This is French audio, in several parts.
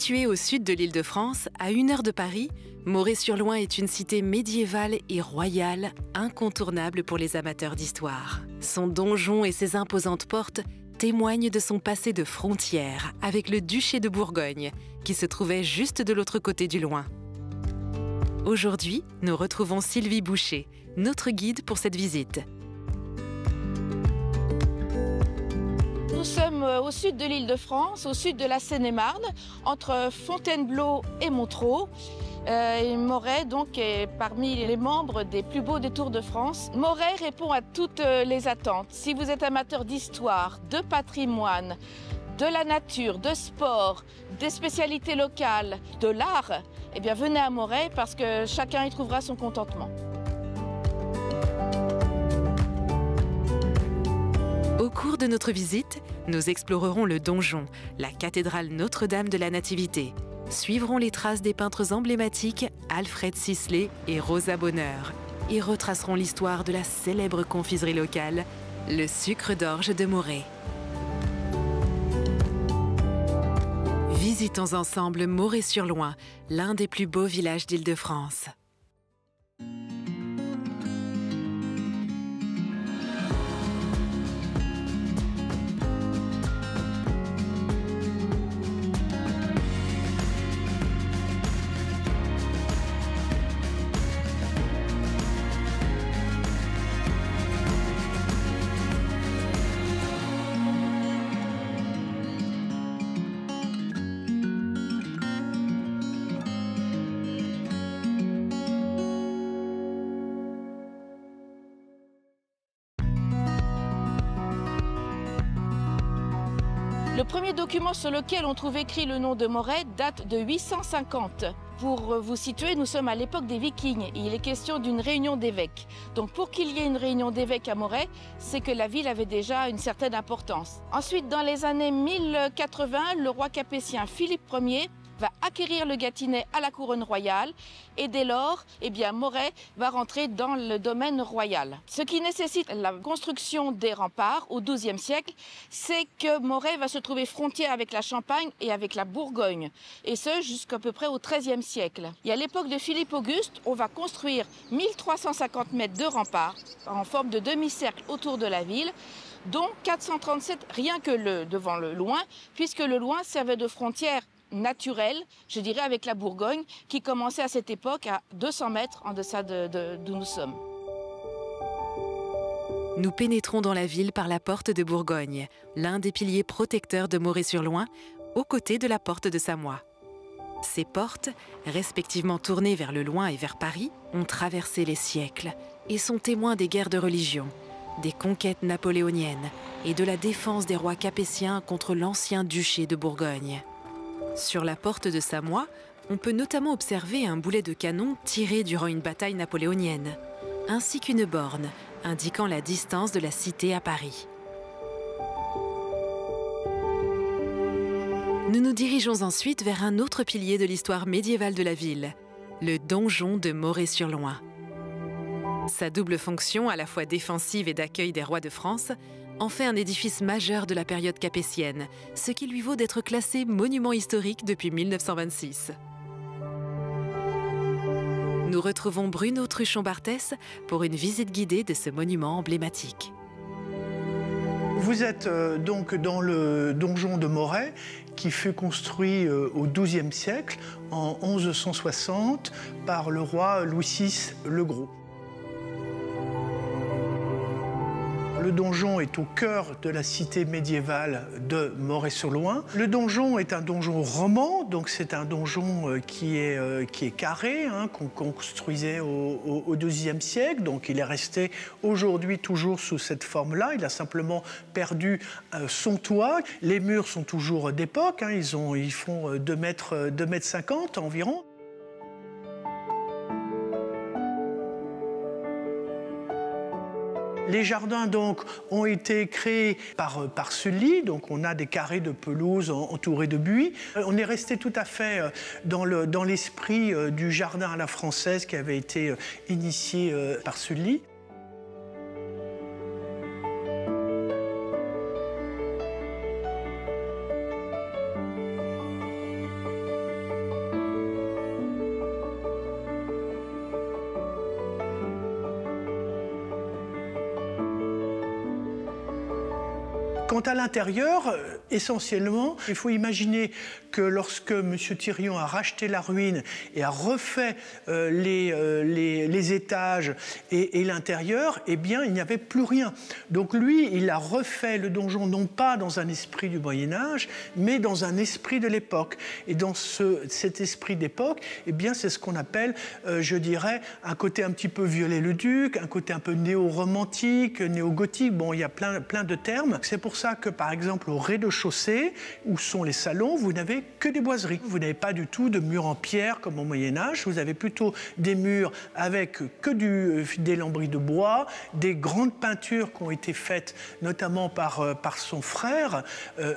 Située au sud de l'Île-de-France, à 1 heure de Paris, Moret-sur-Loing est une cité médiévale et royale incontournable pour les amateurs d'histoire. Son donjon et ses imposantes portes témoignent de son passé de frontière avec le duché de Bourgogne, qui se trouvait juste de l'autre côté du Loing. Aujourd'hui, nous retrouvons Sylvie Boucher, notre guide pour cette visite. Nous sommes au sud de l'Île-de-France, au sud de la Seine-et-Marne, entre Fontainebleau et Montereau. Moret donc est parmi les membres des plus beaux détours de France. Moret répond à toutes les attentes. Si vous êtes amateur d'histoire, de patrimoine, de la nature, de sport, des spécialités locales, de l'art, eh bien venez à Moret parce que chacun y trouvera son contentement. Au cours de notre visite, nous explorerons le donjon, la cathédrale Notre-Dame de la Nativité. Suivrons les traces des peintres emblématiques Alfred Sisley et Rosa Bonheur et retracerons l'histoire de la célèbre confiserie locale, le sucre d'orge de Moret. Visitons ensemble Moret-sur-Loing, l'un des plus beaux villages d'Île-de-France. Le premier document sur lequel on trouve écrit le nom de Moret date de 850. Pour vous situer, nous sommes à l'époque des Vikings et il est question d'une réunion d'évêques. Donc pour qu'il y ait une réunion d'évêques à Moret, c'est que la ville avait déjà une certaine importance. Ensuite, dans les années 1080, le roi capétien Philippe Ier va acquérir le Gâtinais à la couronne royale et dès lors, eh bien, Moret va rentrer dans le domaine royal. Ce qui nécessite la construction des remparts au XIIe siècle, c'est que Moret va se trouver frontière avec la Champagne et avec la Bourgogne, et ce jusqu'à peu près au XIIIe siècle. Et à l'époque de Philippe Auguste, on va construire 1350 mètres de remparts en forme de demi-cercle autour de la ville, dont 437 rien que devant le Loing, puisque le Loing servait de frontière naturelle, je dirais, avec la Bourgogne, qui commençait à cette époque à 200 mètres en deçà d'où nous sommes. Nous pénétrons dans la ville par la porte de Bourgogne, l'un des piliers protecteurs de Moret-sur-Loing, aux côtés de la porte de Samois. Ces portes, respectivement tournées vers le Loing et vers Paris, ont traversé les siècles et sont témoins des guerres de religion, des conquêtes napoléoniennes et de la défense des rois capétiens contre l'ancien duché de Bourgogne. Sur la porte de Samois, on peut notamment observer un boulet de canon tiré durant une bataille napoléonienne, ainsi qu'une borne indiquant la distance de la cité à Paris. Nous nous dirigeons ensuite vers un autre pilier de l'histoire médiévale de la ville, le donjon de Moret-sur-Loing. Sa double fonction, à la fois défensive et d'accueil des rois de France, en fait un édifice majeur de la période capétienne, ce qui lui vaut d'être classé monument historique depuis 1926. Nous retrouvons Bruno Truchon-Barthès pour une visite guidée de ce monument emblématique. Vous êtes donc dans le donjon de Moret, qui fut construit au XIIe siècle, en 1160, par le roi Louis VI le Gros. Le donjon est au cœur de la cité médiévale de Moret-sur-Loing. Le donjon est un donjon roman, donc c'est un donjon qui est carré, hein, qu'on construisait au XIIe siècle. Donc il est resté aujourd'hui toujours sous cette forme-là. Il a simplement perdu son toit. Les murs sont toujours d'époque, hein, ils font 2 mètres 50 environ. Les jardins donc ont été créés par Sully, donc on a des carrés de pelouse entourés de buis. On est resté tout à fait dans l'esprit du jardin à la française qui avait été initié par Sully. Quant à l'intérieur, essentiellement, il faut imaginer que lorsque M. Thirion a racheté la ruine et a refait les étages et l'intérieur, eh bien, il n'y avait plus rien. Donc lui, il a refait le donjon non pas dans un esprit du Moyen-Âge, mais dans un esprit de l'époque. Et dans cet esprit d'époque, eh bien, c'est ce qu'on appelle, je dirais, un côté un petit peu Viollet-le-Duc, un côté un peu néo-romantique, néo-gothique. Bon, il y a plein de termes. C'est pour ça que, par exemple, au rez-de-chaussée, où sont les salons, vous n'avez que des boiseries. Vous n'avez pas du tout de murs en pierre comme au Moyen-Âge. Vous avez plutôt des murs avec que des lambris de bois, des grandes peintures qui ont été faites notamment par son frère,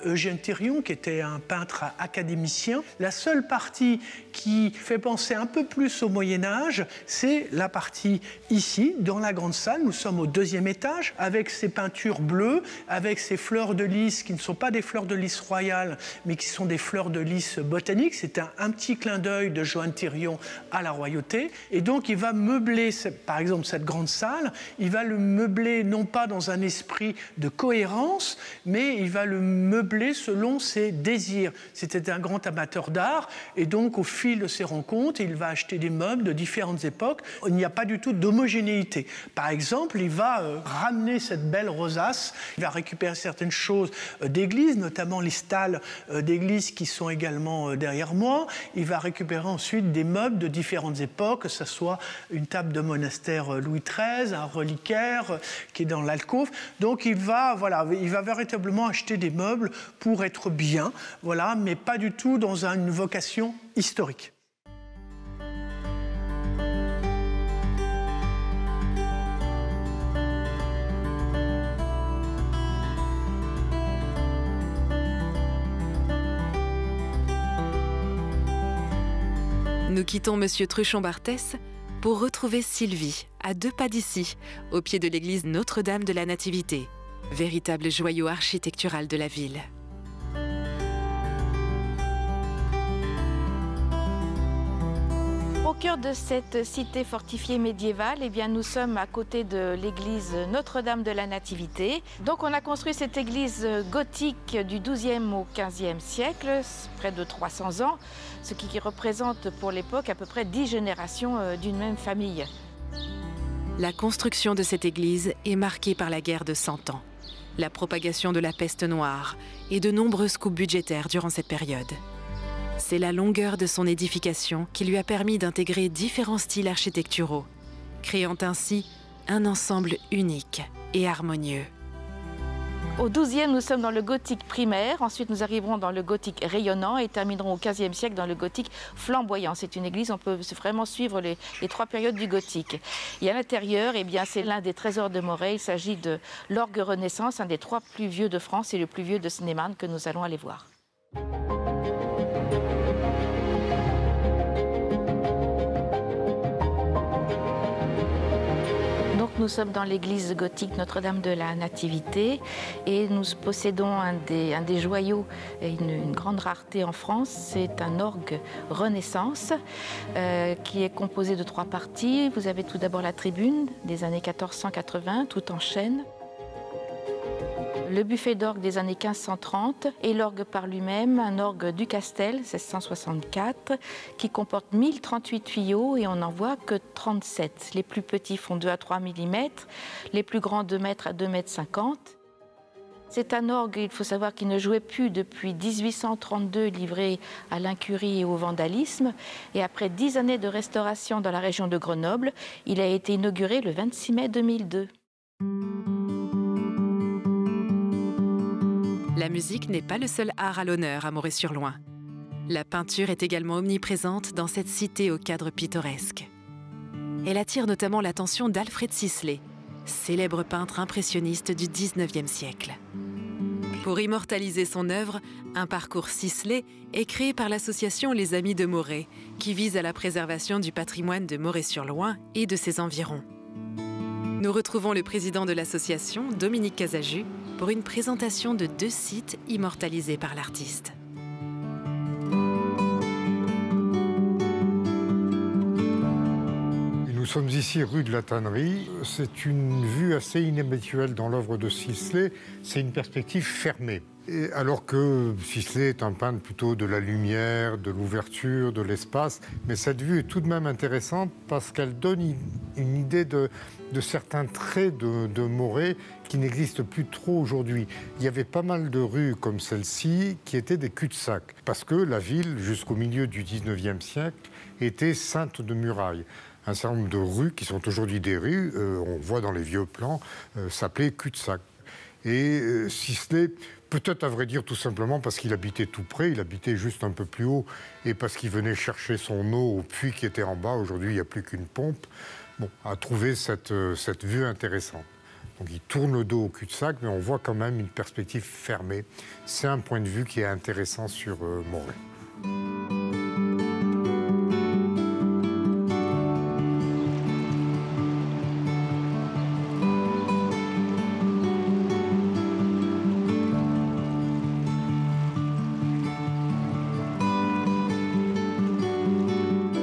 Eugène Thirion, qui était un peintre académicien. La seule partie qui fait penser un peu plus au Moyen-Âge, c'est la partie ici, dans la grande salle. Nous sommes au 2e étage, avec ces peintures bleues, avec ces fleurs de lys qui ne sont pas des fleurs de lys royales, mais qui sont des fleurs de lys botaniques. C'est un petit clin d'œil de Johann Thirion à la royauté. Et donc, il va meubler, par exemple, cette grande salle, il va le meubler non pas dans un esprit de cohérence, mais il va le meubler selon ses désirs. C'était un grand amateur d'art, et donc, au fil de ses rencontres, il va acheter des meubles de différentes époques. Il n'y a pas du tout d'homogénéité. Par exemple, il va ramener cette belle rosace, il va récupérer certaines choses d'église, notamment les stalles d'église qui sont également derrière moi. Il va récupérer ensuite des meubles de différentes époques, que ce soit une table de monastère Louis XIII, un reliquaire qui est dans l'alcôve. Donc il va véritablement acheter des meubles pour être bien, voilà, mais pas du tout dans une vocation historique. Nous quittons Monsieur Truchon-Barthès pour retrouver Sylvie, à 2 pas d'ici, au pied de l'église Notre-Dame de la Nativité, véritable joyau architectural de la ville. Au cœur de cette cité fortifiée médiévale, eh bien, nous sommes à côté de l'église Notre-Dame de la Nativité. Donc on a construit cette église gothique du XIIe au XVe siècle, près de 300 ans, ce qui représente pour l'époque à peu près 10 générations d'une même famille. La construction de cette église est marquée par la guerre de 100 ans, la propagation de la peste noire et de nombreuses coupes budgétaires durant cette période. C'est la longueur de son édification qui lui a permis d'intégrer différents styles architecturaux, créant ainsi un ensemble unique et harmonieux. Au XIIe, nous sommes dans le gothique primaire, ensuite nous arriverons dans le gothique rayonnant et terminerons au XVe siècle dans le gothique flamboyant. C'est une église, on peut vraiment suivre les 3 périodes du gothique. Et à l'intérieur, eh bien, c'est l'un des trésors de Moret, il s'agit de l'orgue Renaissance, un des 3 plus vieux de France et le plus vieux de Seine-et-Marne que nous allons aller voir. Nous sommes dans l'église gothique Notre-Dame de la Nativité et nous possédons un des joyaux, une grande rareté en France. C'est un orgue Renaissance qui est composé de 3 parties. Vous avez tout d'abord la tribune des années 1480, tout en chêne. Le buffet d'orgue des années 1530 et l'orgue par lui-même, un orgue du Castel, 1664, qui comporte 1038 tuyaux et on n'en voit que 37. Les plus petits font 2 à 3 mm, les plus grands 2 mètres à 2,50 mètres. C'est un orgue, il faut savoir, qu'il ne jouait plus depuis 1832, livré à l'incurie et au vandalisme. Et après 10 années de restauration dans la région de Grenoble, il a été inauguré le 26 mai 2002. La musique n'est pas le seul art à l'honneur à Moret-sur-Loing. La peinture est également omniprésente dans cette cité au cadre pittoresque. Elle attire notamment l'attention d'Alfred Sisley, célèbre peintre impressionniste du XIXe siècle. Pour immortaliser son œuvre, un parcours Sisley est créé par l'association Les Amis de Moret, qui vise à la préservation du patrimoine de Moret-sur-Loing et de ses environs. Nous retrouvons le président de l'association, Dominique Casaju, pour une présentation de 2 sites immortalisés par l'artiste. Nous sommes ici rue de la Tannerie. C'est une vue assez inhabituelle dans l'œuvre de Sisley. C'est une perspective fermée. Et alors que Sisley est un peintre plutôt de la lumière, de l'ouverture, de l'espace. Mais cette vue est tout de même intéressante parce qu'elle donne une idée de certains traits de Moret qui n'existent plus trop aujourd'hui. Il y avait pas mal de rues comme celle-ci qui étaient des cul-de-sac. Parce que la ville, jusqu'au milieu du 19e siècle, était ceinte de murailles. Un certain nombre de rues, qui sont aujourd'hui des rues, on voit dans les vieux plans, s'appelaient cul-de-sac. Et Sisley, peut-être à vrai dire tout simplement parce qu'il habitait tout près, il habitait juste un peu plus haut, et parce qu'il venait chercher son eau au puits qui était en bas, aujourd'hui il n'y a plus qu'une pompe, bon, a trouvé cette vue intéressante. Donc il tourne le dos au cul-de-sac, mais on voit quand même une perspective fermée. C'est un point de vue qui est intéressant sur Moret.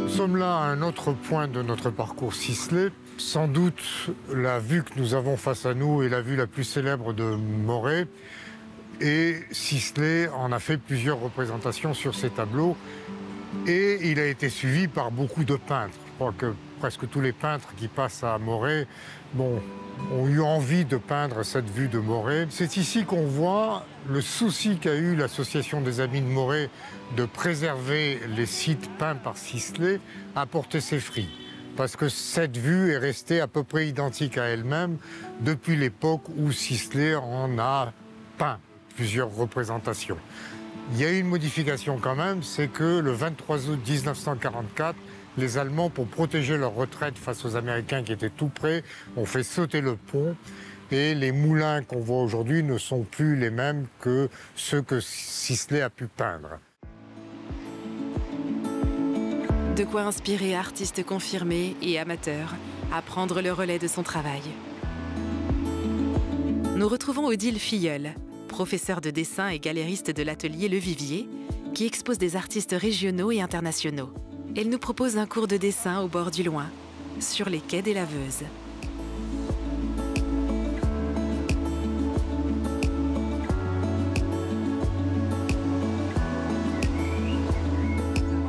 Nous sommes là à un autre point de notre parcours Sisley. Sans doute la vue que nous avons face à nous est la vue la plus célèbre de Moret. Et Sisley en a fait plusieurs représentations sur ses tableaux. Et il a été suivi par beaucoup de peintres. Je crois que presque tous les peintres qui passent à Moret ont eu envie de peindre cette vue de Moret. C'est ici qu'on voit le souci qu'a eu l'Association des Amis de Moret de préserver les sites peints par Sisley a porté ses fruits. Parce que cette vue est restée à peu près identique à elle-même depuis l'époque où Sisley en a peint plusieurs représentations. Il y a eu une modification quand même, c'est que le 23 août 1944, les Allemands, pour protéger leur retraite face aux Américains qui étaient tout près, ont fait sauter le pont. Et les moulins qu'on voit aujourd'hui ne sont plus les mêmes que ceux que Sisley a pu peindre. De quoi inspirer artistes confirmés et amateurs à prendre le relais de son travail. Nous retrouvons Odile Filleul, professeure de dessin et galériste de l'atelier Le Vivier, qui expose des artistes régionaux et internationaux. Elle nous propose un cours de dessin au bord du Loing, sur les quais des Laveuses.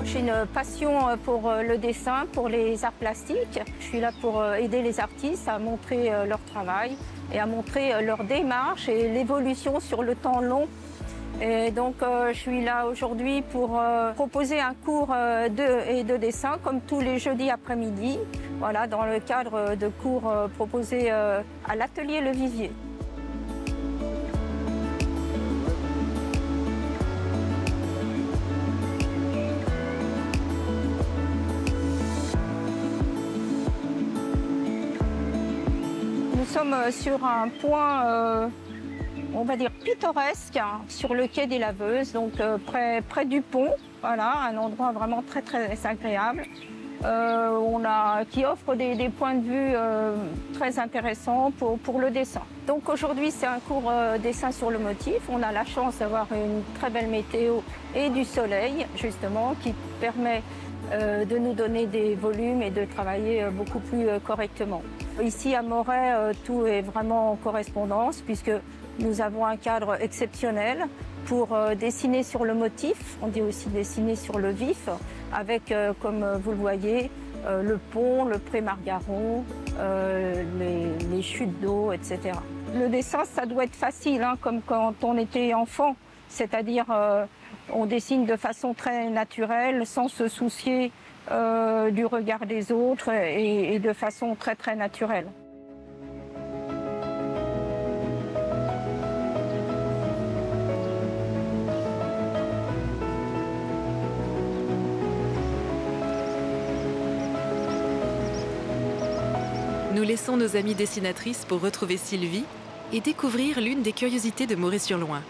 J'ai une passion pour le dessin, pour les arts plastiques. Je suis là pour aider les artistes à montrer leur travail et à montrer leur démarche et l'évolution sur le temps long. Et donc je suis là aujourd'hui pour proposer un cours de dessin comme tous les jeudis après-midi, voilà, dans le cadre de cours proposés à l'atelier Le Vivier. Nous sommes sur un point on va dire pittoresque, hein, sur le quai des Laveuses, donc près du pont, voilà, un endroit vraiment très agréable, qui offre des points de vue très intéressants pour le dessin. Donc aujourd'hui c'est un cours dessin sur le motif, on a la chance d'avoir une très belle météo et du soleil justement qui permet de nous donner des volumes et de travailler beaucoup plus correctement. Ici à Moret, tout est vraiment en correspondance puisque nous avons un cadre exceptionnel pour dessiner sur le motif, on dit aussi dessiner sur le vif, avec, comme vous le voyez, le pont, le pré Margaron, les chutes d'eau, etc. Le dessin, ça doit être facile, hein, comme quand on était enfant, c'est-à-dire on dessine de façon très naturelle, sans se soucier du regard des autres et de façon très naturelle. Nous laissons nos amies dessinatrices pour retrouver Sylvie et découvrir l'une des curiosités de Moret-sur-Loing,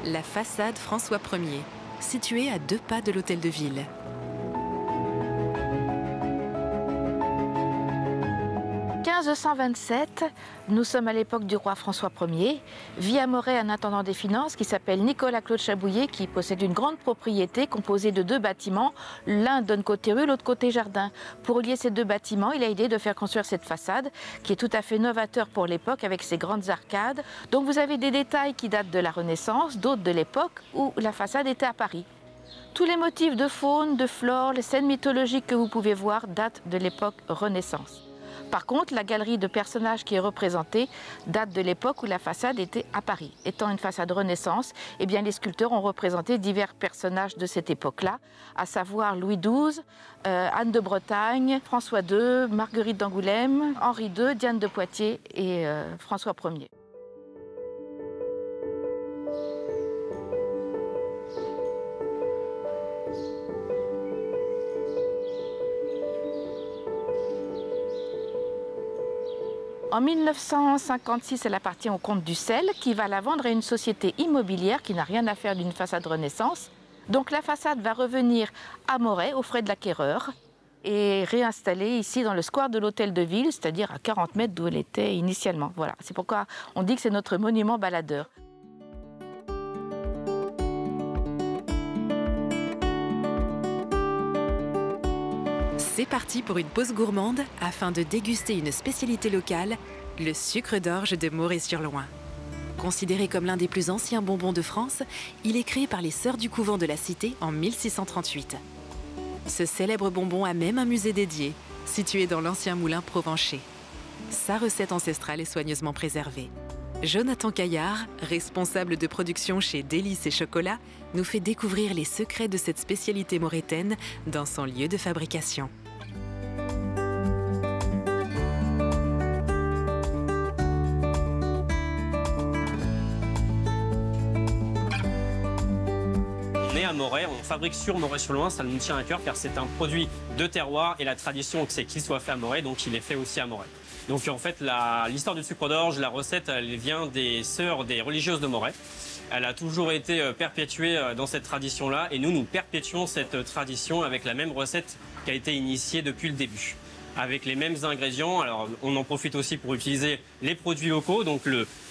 la façade François Ier, située à 2 pas de l'hôtel de ville. 1527, nous sommes à l'époque du roi François Ier. Vit à Moret un intendant des finances qui s'appelle Nicolas-Claude Chabouillet, qui possède une grande propriété composée de 2 bâtiments. L'un donne côté rue, l'autre côté jardin. Pour relier ces 2 bâtiments, il a l'idée de faire construire cette façade qui est tout à fait novateur pour l'époque avec ses grandes arcades. Donc vous avez des détails qui datent de la Renaissance, d'autres de l'époque où la façade était à Paris. Tous les motifs de faune, de flore, les scènes mythologiques que vous pouvez voir datent de l'époque Renaissance. Par contre, la galerie de personnages qui est représentée date de l'époque où la façade était à Paris. Étant une façade Renaissance, eh bien, les sculpteurs ont représenté divers personnages de cette époque-là, à savoir Louis XII, Anne de Bretagne, François II, Marguerite d'Angoulême, Henri II, Diane de Poitiers et François Ier. En 1956, elle appartient au comte du Sel qui va la vendre à une société immobilière qui n'a rien à faire d'une façade Renaissance. Donc la façade va revenir à Moret, aux frais de l'acquéreur, et réinstallée ici dans le square de l'Hôtel de Ville, c'est-à-dire à 40 mètres d'où elle était initialement. Voilà, c'est pourquoi on dit que c'est notre monument baladeur. C'est parti pour une pause gourmande afin de déguster une spécialité locale, le sucre d'orge de Moret-sur-Loing. Considéré comme l'un des plus anciens bonbons de France, il est créé par les Sœurs du Couvent de la Cité en 1638. Ce célèbre bonbon a même un musée dédié, situé dans l'ancien moulin provencher. Sa recette ancestrale est soigneusement préservée. Jonathan Caillard, responsable de production chez Délices et Chocolat, nous fait découvrir les secrets de cette spécialité morétaine dans son lieu de fabrication. On est à Moret, on fabrique sur Moret-sur-Loing, ça nous tient à cœur car c'est un produit de terroir et la tradition c'est qu'il soit fait à Moret, donc il est fait aussi à Moret. Donc en fait l'histoire du sucre d'orge, la recette, elle vient des sœurs, des religieuses de Moret. Elle a toujours été perpétuée dans cette tradition-là et nous perpétuons cette tradition avec la même recette qui a été initiée depuis le début. Avec les mêmes ingrédients, alors on en profite aussi pour utiliser les produits locaux, donc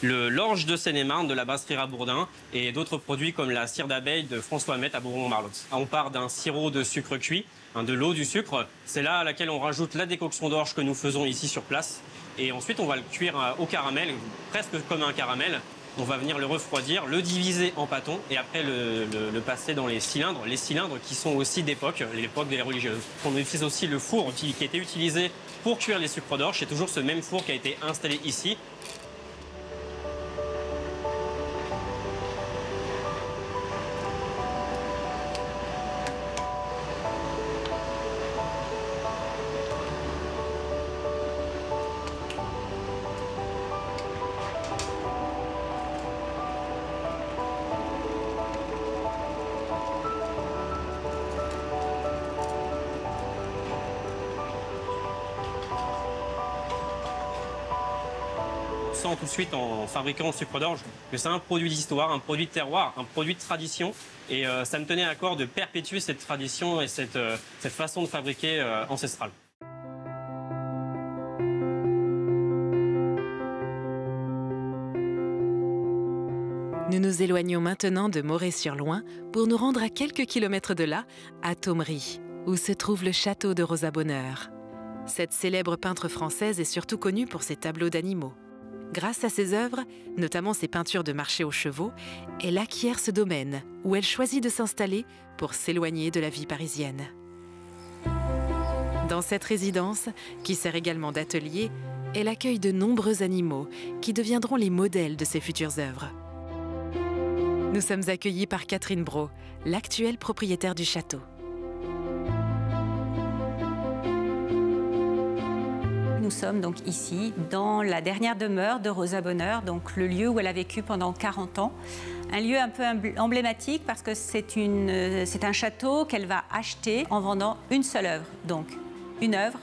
l'orge de Seine-et-Marne de la brasserie Rabourdin et d'autres produits comme la cire d'abeille de François Hamette à Bourbon-Marlotte. On part d'un sirop de sucre cuit, de l'eau du sucre, c'est là à laquelle on rajoute la décoction d'orge que nous faisons ici sur place et ensuite on va le cuire au caramel, presque comme un caramel. On va venir le refroidir, le diviser en pâtons et après le passer dans les cylindres qui sont aussi d'époque, l'époque des religieuses. On utilise aussi le four qui était utilisé pour cuire les sucres d'orge, c'est toujours ce même four qui a été installé ici. Tout de suite en fabriquant le sucre d'orge que c'est un produit d'histoire, un produit de terroir, un produit de tradition et ça me tenait à cœur de perpétuer cette tradition et cette façon de fabriquer ancestrale. Nous nous éloignons maintenant de Moret-sur-Loing pour nous rendre à quelques kilomètres de là, à Thomery, où se trouve le château de Rosa Bonheur. Cette célèbre peintre française est surtout connue pour ses tableaux d'animaux. Grâce à ses œuvres, notamment ses peintures de marché aux chevaux, elle acquiert ce domaine où elle choisit de s'installer pour s'éloigner de la vie parisienne. Dans cette résidence, qui sert également d'atelier, elle accueille de nombreux animaux qui deviendront les modèles de ses futures œuvres. Nous sommes accueillis par Catherine Brault, l'actuelle propriétaire du château. Nous sommes donc ici, dans la dernière demeure de Rosa Bonheur, donc le lieu où elle a vécu pendant 40 ans. Un lieu un peu emblématique parce que c'est un château qu'elle va acheter en vendant une seule œuvre. Donc, une œuvre,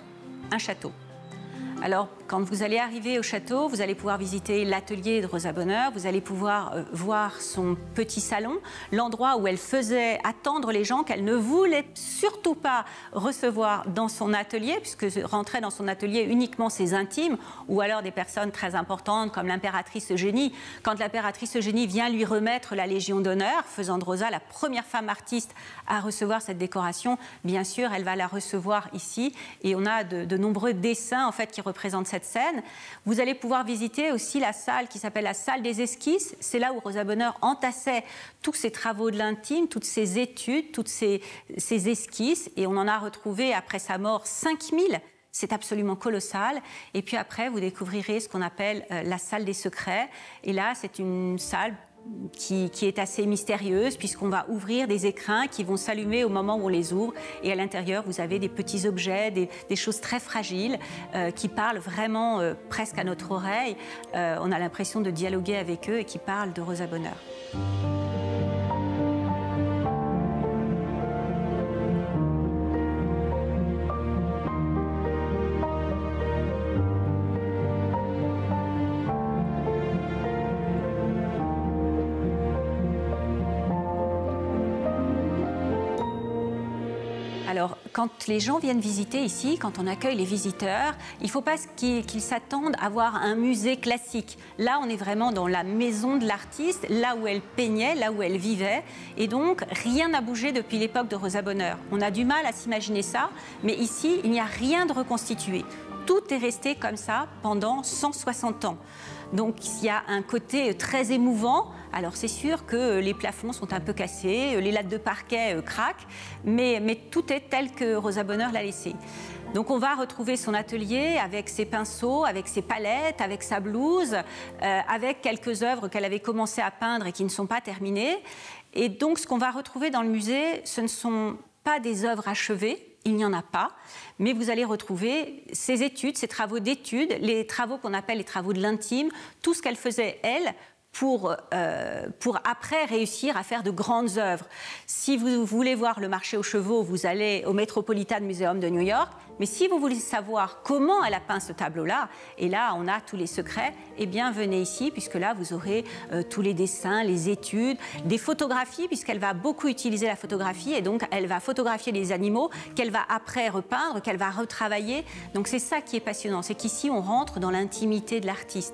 un château. Alors, Quand vous allez arriver au château, vous allez pouvoir visiter l'atelier de Rosa Bonheur, vous allez pouvoir voir son petit salon, l'endroit où elle faisait attendre les gens qu'elle ne voulait surtout pas recevoir dans son atelier, puisque rentraient dans son atelier uniquement ses intimes, ou alors des personnes très importantes comme l'impératrice Eugénie. Quand l'impératrice Eugénie vient lui remettre la Légion d'honneur, faisant de Rosa la première femme artiste à recevoir cette décoration, bien sûr, elle va la recevoir ici, et on a de nombreux dessins en fait qui représentent cette scène. Vous allez pouvoir visiter aussi la salle qui s'appelle la salle des esquisses. C'est là où Rosa Bonheur entassait tous ses travaux de l'intime, toutes ses études, toutes ses esquisses, et on en a retrouvé après sa mort 5000. C'est absolument colossal. Et puis après, vous découvrirez ce qu'on appelle la salle des secrets. Et là, c'est une salle qui est assez mystérieuse, puisqu'on va ouvrir des écrins qui vont s'allumer au moment où on les ouvre. Et à l'intérieur, vous avez des petits objets, des choses très fragiles qui parlent vraiment presque à notre oreille. On a l'impression de dialoguer avec eux et qui parlent de Rosa Bonheur. Alors, quand les gens viennent visiter ici, quand on accueille les visiteurs, il ne faut pas qu'ils s'attendent à voir un musée classique. Là, on est vraiment dans la maison de l'artiste, là où elle peignait, là où elle vivait. Et donc, rien n'a bougé depuis l'époque de Rosa Bonheur. On a du mal à s'imaginer ça, mais ici, il n'y a rien de reconstitué. Tout est resté comme ça pendant 160 ans. Donc, il y a un côté très émouvant. Alors, c'est sûr que les plafonds sont un peu cassés, les lattes de parquet craquent, mais tout est tel que Rosa Bonheur l'a laissé. Donc, on va retrouver son atelier avec ses pinceaux, avec ses palettes, avec sa blouse, avec quelques œuvres qu'elle avait commencé à peindre et qui ne sont pas terminées. Et donc, ce qu'on va retrouver dans le musée, ce ne sont pas des œuvres achevées. Il n'y en a pas, mais vous allez retrouver ses études, ses travaux d'études, les travaux qu'on appelle les travaux de l'intime, tout ce qu'elle faisait, elle, pour après réussir à faire de grandes œuvres. Si vous voulez voir le marché aux chevaux, vous allez au Metropolitan Museum de New York, mais si vous voulez savoir comment elle a peint ce tableau-là, et là on a tous les secrets, eh bien venez ici, puisque là vous aurez tous les dessins, les études, des photographies, puisqu'elle va beaucoup utiliser la photographie, et donc elle va photographier les animaux qu'elle va après repeindre, qu'elle va retravailler. Donc c'est ça qui est passionnant, c'est qu'ici on rentre dans l'intimité de l'artiste.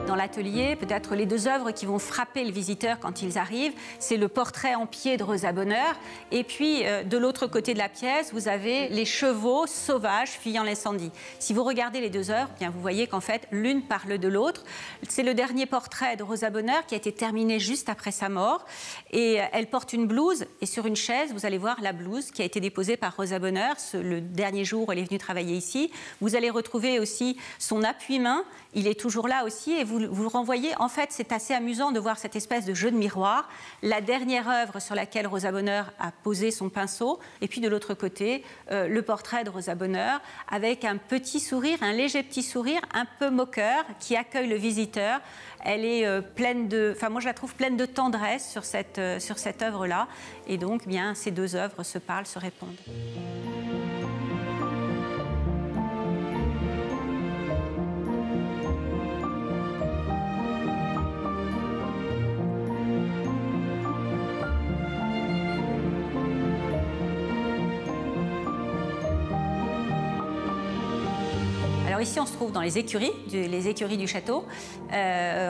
Dans l'atelier, peut-être les deux œuvres qui vont frapper le visiteur quand ils arrivent, c'est le portrait en pied de Rosa Bonheur, et puis de l'autre côté de la pièce, vous avez les chevaux sauvages fuyant l'incendie. Si vous regardez les deux œuvres, bien vous voyez qu'en fait, l'une parle de l'autre. C'est le dernier portrait de Rosa Bonheur qui a été terminé juste après sa mort, et elle porte une blouse, et sur une chaise, vous allez voir la blouse qui a été déposée par Rosa Bonheur le dernier jour où elle est venue travailler ici. Vous allez retrouver aussi son appuie-main, il est toujours là aussi, et vous le renvoyez. En fait, c'est assez amusant de voir cette espèce de jeu de miroir. La dernière œuvre sur laquelle Rosa Bonheur a posé son pinceau, et puis de l'autre côté, le portrait de Rosa Bonheur, avec un petit sourire, un léger petit sourire, un peu moqueur, qui accueille le visiteur. Elle est pleine de... Enfin, moi, je la trouve pleine de tendresse sur cette œuvre-là. Et donc, bien, ces deux œuvres se parlent, se répondent. Alors ici, on se trouve dans les écuries du château.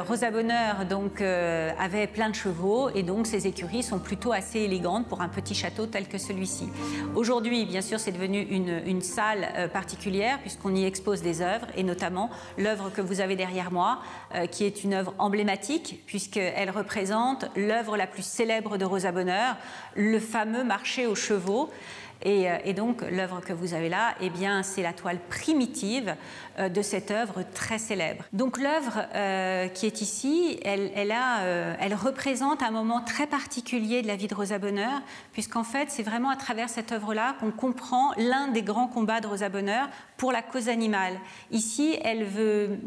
Rosa Bonheur donc, avait plein de chevaux, et donc ces écuries sont plutôt assez élégantes pour un petit château tel que celui-ci. Aujourd'hui, bien sûr, c'est devenu une salle particulière puisqu'on y expose des œuvres, et notamment l'œuvre que vous avez derrière moi, qui est une œuvre emblématique puisqu'elle représente l'œuvre la plus célèbre de Rosa Bonheur, le fameux marché aux chevaux. Et donc, l'œuvre que vous avez là, eh bien, c'est la toile primitive de cette œuvre très célèbre. Donc, l'œuvre qui est ici, elle représente un moment très particulier de la vie de Rosa Bonheur, puisqu'en fait, c'est vraiment à travers cette œuvre-là qu'on comprend l'un des grands combats de Rosa Bonheur pour la cause animale. Ici, elle veut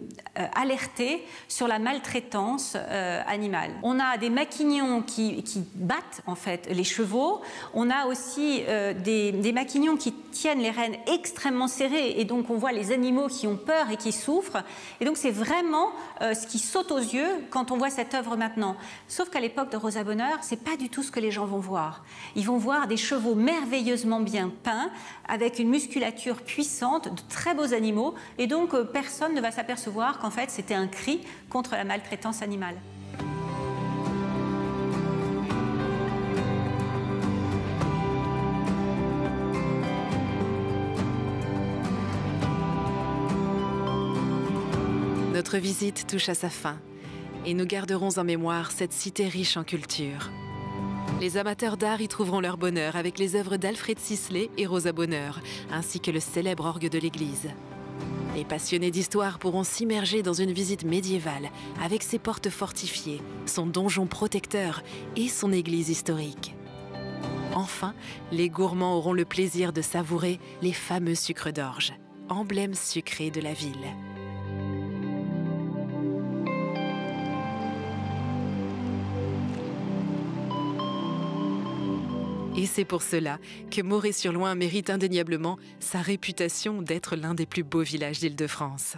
alerter sur la maltraitance animale. On a des maquignons qui battent, en fait, les chevaux. On a aussi des des maquignons qui tiennent les rênes extrêmement serrées, et donc on voit les animaux qui ont peur et qui souffrent. Et donc c'est vraiment ce qui saute aux yeux quand on voit cette œuvre maintenant. Sauf qu'à l'époque de Rosa Bonheur, c'est pas du tout ce que les gens vont voir. Ils vont voir des chevaux merveilleusement bien peints, avec une musculature puissante, de très beaux animaux, et donc personne ne va s'apercevoir qu'en fait c'était un cri contre la maltraitance animale. Notre visite touche à sa fin et nous garderons en mémoire cette cité riche en culture. Les amateurs d'art y trouveront leur bonheur avec les œuvres d'Alfred Sisley et Rosa Bonheur, ainsi que le célèbre orgue de l'église. Les passionnés d'histoire pourront s'immerger dans une visite médiévale avec ses portes fortifiées, son donjon protecteur et son église historique. Enfin, les gourmands auront le plaisir de savourer les fameux sucres d'orge, emblème sucré de la ville. Et c'est pour cela que Moret-sur-Loing mérite indéniablement sa réputation d'être l'un des plus beaux villages d'Île-de-France.